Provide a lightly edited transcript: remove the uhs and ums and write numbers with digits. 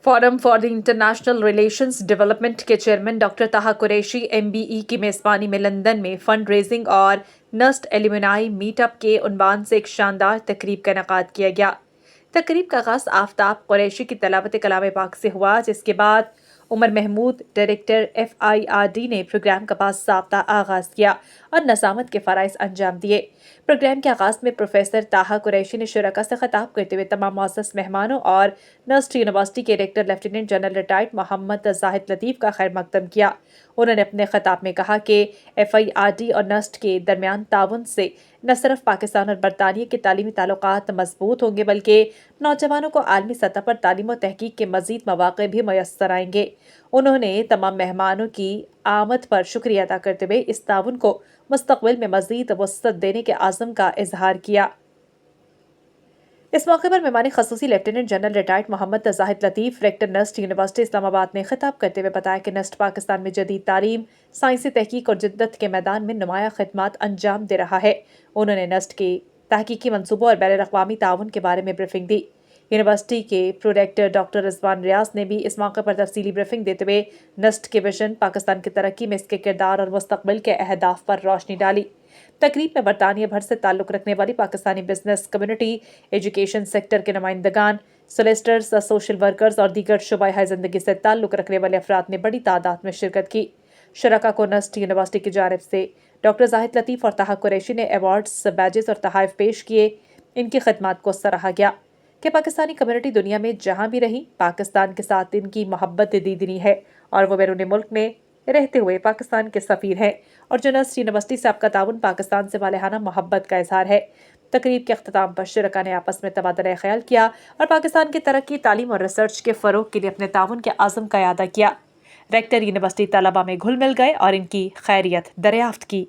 Forum for the international relations development کے chairman doctor Tahir Qureshi MBE کی میزبانی میں لندن میں فنڈ ریزنگ اور نسٹ ایلیمنائی میٹ اپ کے عنوان سے ایک شاندار تقریب کا انعقاد کیا گیا۔ تقریب کا آغاز آفتاب قریشی کی تلاوت کلام پاک سے ہوا، جس کے بعد عمر محمود ڈائریکٹر FIRD نے پروگرام کا باضابطہ آغاز کیا اور نظامت کے فرائض انجام دیے۔ پروگرام کے آغاز میں پروفیسر طاہر قریشی نے شرکاء سے خطاب کرتے ہوئے تمام معزز مہمانوں اور نسٹ یونیورسٹی کے ریکٹر لیفٹیننٹ جنرل ریٹائرڈ محمد زاہد لطیف کا خیر مقدم کیا۔ انہوں نے اپنے خطاب میں کہا کہ FIRD اور نسٹ کے درمیان تعاون سے نہ صرف پاکستان اور برطانیہ کے تعلیمی تعلقات مضبوط ہوں گے بلکہ نوجوانوں کو عالمی سطح پر تعلیم و تحقیق کے مزید مواقع بھی میسر آئیں گے۔ انہوں نے تمام مہمانوں کی آمد پر شکریہ ادا کرتے ہوئے اس تعاون کو مستقبل میں مزید وسعت دینے کے عزم کا اظہار کیا۔ اس موقع پر مہمان خصوصی لیفٹیننٹ جنرل ریٹائرڈ محمد زاہد لطیف ریکٹر نسٹ یونیورسٹی اسلام آباد نے خطاب کرتے ہوئے بتایا کہ نسٹ پاکستان میں جدید تعلیم، سائنسی تحقیق اور جدت کے میدان میں نمایاں خدمات انجام دے رہا ہے۔ انہوں نے نسٹ کے تحقیقی منصوبوں اور بین الاقوامی تعاون کے بارے میں بریفنگ دی۔ یونیورسٹی کے پروریکٹر ڈاکٹر رضوان ریاض نے بھی اس موقع پر تفصیلی بریفنگ دیتے ہوئے نسٹ کے ویژن، پاکستان کی ترقی میں اس کے کردار اور مستقبل کے اہداف پر روشنی ڈالی۔ تقریب میں برطانیہ بھر سے تعلق رکھنے والی Pakistani business community, education sector کے نمائندگان، سولیسٹرز، سوشل ورکرز اور دیگر شعبۂ حیاتِ زندگی سے تعلق رکھنے والے افراد نے بڑی تعداد میں شرکت کی۔ شرکاء کو نسٹ یونیورسٹی کی جانب سے ڈاکٹر زاہد لطیف اور طاہر قریشی نے ایوارڈز، بیجز اور تحائف پیش کیے۔ ان کی خدمات کو سراہا گیا کہ پاکستانی کمیونٹی دنیا میں جہاں بھی رہی پاکستان کے ساتھ ان کی محبت دیدنی ہے اور وہ بیرون ملک میں رہتے ہوئے پاکستان کے سفیر ہیں، اور جو نسٹ یونیورسٹی سے آپ کا تعاون پاکستان سے والہانہ محبت کا اظہار ہے۔ تقریب کے اختتام پر شرکاء نے آپس میں تبادلہ خیال کیا اور پاکستان کی ترقی، تعلیم اور ریسرچ کے فروغ کے لیے اپنے تعاون کے عزم کا اعادہ کیا۔ ریکٹر یونیورسٹی طلباء میں گھل مل گئے اور ان کی خیریت دریافت کی۔